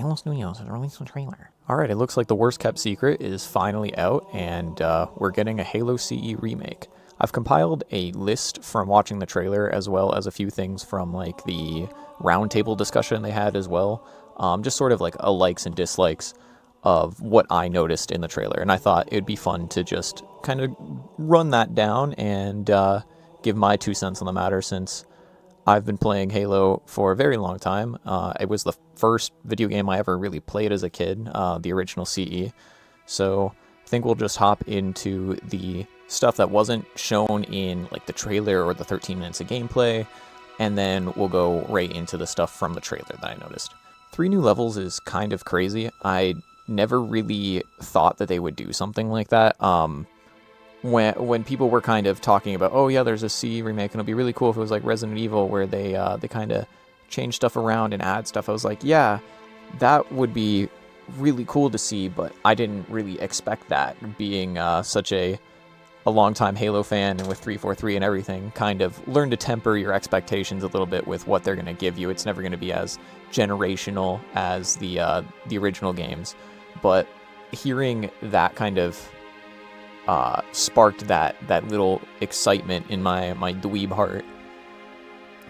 Halo Studios has released a trailer. Alright, it looks like the worst kept secret is finally out, and we're getting a Halo CE remake. I've compiled a list from watching the trailer, as well as a few things from like the roundtable discussion they had as well. Just sort of like a likes and dislikes of what I noticed in the trailer, and I thought it'd be fun to just kind of run that down and give my 2 cents on the matter, since I've been playing Halo for a very long time. It was the first video game I ever really played as a kid, the original CE. So I think we'll just hop into the stuff that wasn't shown in like the trailer or the 13 minutes of gameplay, and then we'll go right into the stuff from the trailer that I noticed. 3 new levels is kind of crazy. I never really thought that they would do something like that. When people were kind of talking about, oh yeah, there's a CE remake, and it'll be really cool if it was like Resident Evil, where they kind of change stuff around and add stuff, I was like, yeah, that would be really cool to see, but I didn't really expect that, being such a longtime Halo fan, and with 343 and everything, kind of learn to temper your expectations a little bit with what they're going to give you. It's never going to be as generational as the original games, but hearing that kind of sparked that little excitement in my dweeb heart.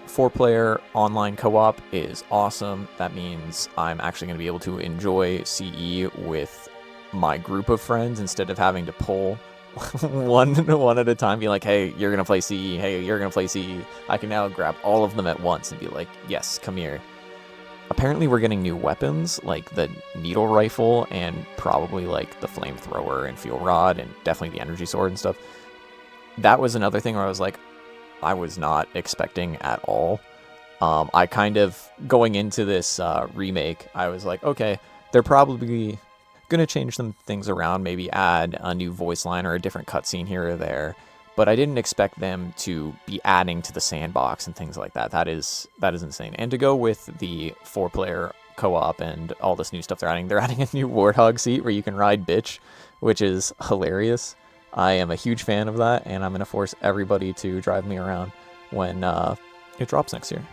4-player online co-op is awesome. That means I'm actually going to be able to enjoy CE with my group of friends instead of having to pull one at a time, be like, hey, you're going to play CE, hey, you're going to play CE. I can now grab all of them at once and be like, yes, come here. Apparently we're getting new weapons, like the needle rifle, and probably like the flamethrower and fuel rod, and definitely the energy sword and stuff. That was another thing where I was like, I was not expecting at all. I kind of, going into this remake, I was like, okay, they're probably going to change some things around, maybe add a new voice line or a different cutscene here or there. But I didn't expect them to be adding to the sandbox and things like that. That is insane. And to go with the 4-player co-op and all this new stuff they're adding a new Warthog seat where you can ride bitch, which is hilarious. I am a huge fan of that, and I'm going to force everybody to drive me around when it drops next year.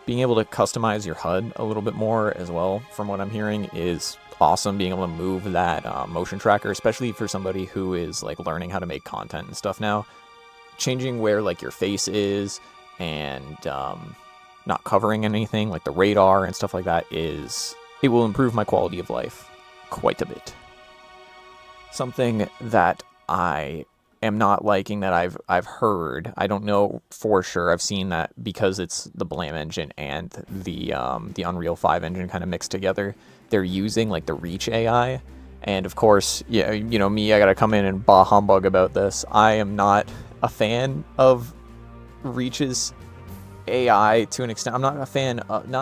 Being able to customize your HUD a little bit more as well, from what I'm hearing, is awesome. Being able to move that motion tracker, especially for somebody who is like learning how to make content and stuff now. Changing where like your face is, and not covering anything like the radar and stuff like that, it will improve my quality of life quite a bit. Something that I am not liking, that I've heard, I don't know for sure, I've seen that because it's the Blam engine and the Unreal 5 engine kind of mixed together, they're using like the Reach AI. And of course, yeah, you know me, I gotta come in and bah humbug about this. I am not a fan of Reach's AI to an extent. I'm not a fan of,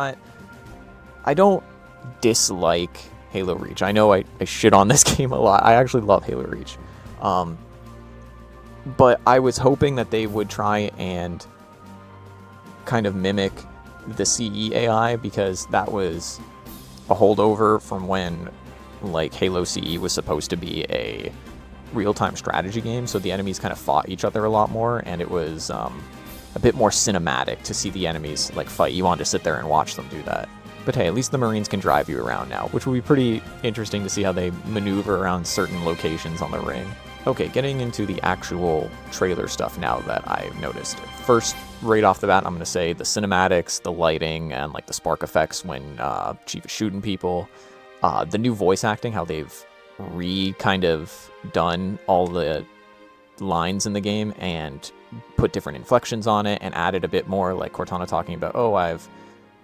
I don't dislike Halo Reach. I know I shit on this game a lot. I actually love Halo Reach. But I was hoping that they would try and kind of mimic the CE AI, because that was a holdover from when like Halo CE was supposed to be a real-time strategy game, so the enemies kind of fought each other a lot more, and it was a bit more cinematic to see the enemies like fight. You wanted to sit there and watch them do that. But hey, at least the Marines can drive you around now, which will be pretty interesting to see how they maneuver around certain locations on the ring. Okay, getting into the actual trailer stuff now that I've noticed. First, right off the bat, I'm going to say the cinematics, the lighting, and like the spark effects when Chief is shooting people. The new voice acting, how they've kind of done all the lines in the game and put different inflections on it and added a bit more, like Cortana talking about, oh, I've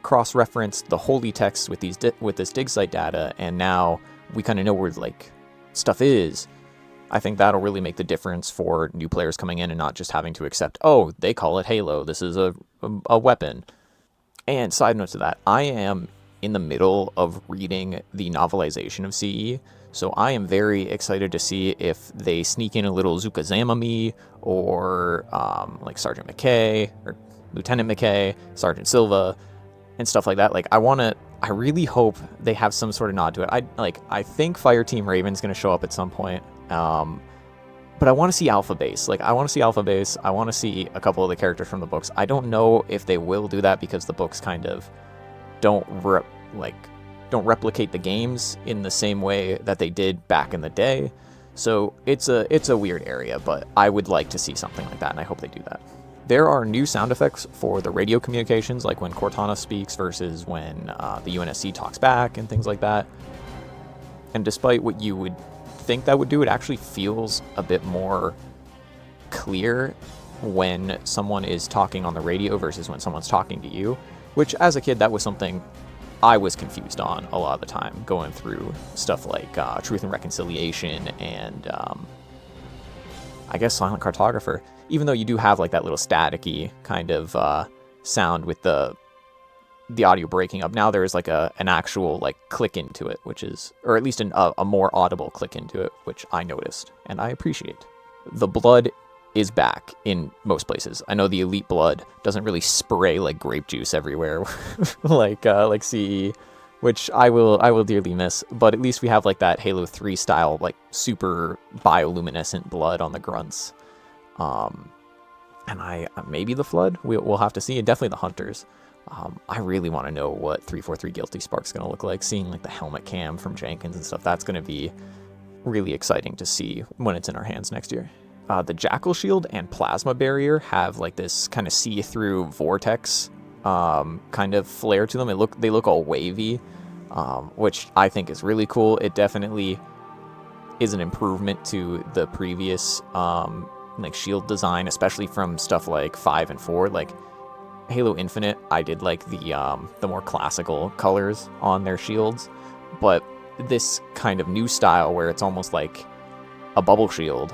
cross-referenced the holy text with this dig site data, and now we kind of know where like stuff is. I think that'll really make the difference for new players coming in and not just having to accept, oh, they call it Halo, this is a weapon. And side note to that, I am in the middle of reading the novelization of CE, so I am very excited to see if they sneak in a little Zukazama-me, or like Sergeant McKay, or Lieutenant McKay, Sergeant Silva, and stuff like that. Like, I really hope they have some sort of nod to it. I think Fireteam Raven's going to show up at some point. But I want to see Alpha Base. I want to see a couple of the characters from the books. I don't know if they will do that, because the books kind of don't don't replicate the games in the same way that they did back in the day. So it's a weird area, but I would like to see something like that, and I hope they do that. There are new sound effects for the radio communications, like when Cortana speaks versus when the UNSC talks back and things like that. And despite what you would think that would do, it actually feels a bit more clear when someone is talking on the radio versus when someone's talking to you, which as a kid, that was something I was confused on a lot of the time, going through stuff like Truth and Reconciliation and I guess Silent Cartographer. Even though you do have like that little staticky kind of sound with the audio breaking up, now there is like an actual like click into it, which is, or at least a more audible click into it, which I noticed and I appreciate. The blood is back in most places. I know the Elite blood doesn't really spray like grape juice everywhere like CE, which I will dearly miss, but at least we have like that Halo 3 style like super bioluminescent blood on the grunts. And maybe the Flood, we'll have to see, and definitely the Hunters. I really want to know what 343 Guilty Spark's going to look like, seeing like the helmet cam from Jenkins and stuff. That's going to be really exciting to see when it's in our hands next year. The Jackal Shield and Plasma Barrier have like this kind of see-through vortex kind of flare to them. They look all wavy, which I think is really cool. It definitely is an improvement to the previous like shield design, especially from stuff like 5 and 4. Like Halo Infinite, I did like the more classical colors on their shields, but this kind of new style where it's almost like a bubble shield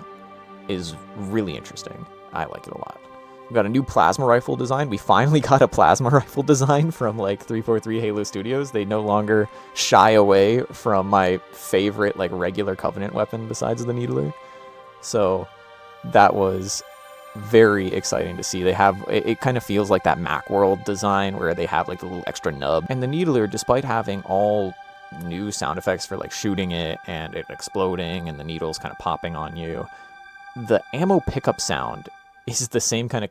is really interesting. I like it a lot. We've got a new plasma rifle design. We finally got a plasma rifle design from like 343 Halo Studios. They no longer shy away from my favorite like regular Covenant weapon besides the Needler. So that was very exciting to see. They have, it kind of feels like that Macworld design where they have like the little extra nub. And the Needler, despite having all new sound effects for like shooting it and it exploding and the needles kind of popping on you, the ammo pickup sound is the same kind of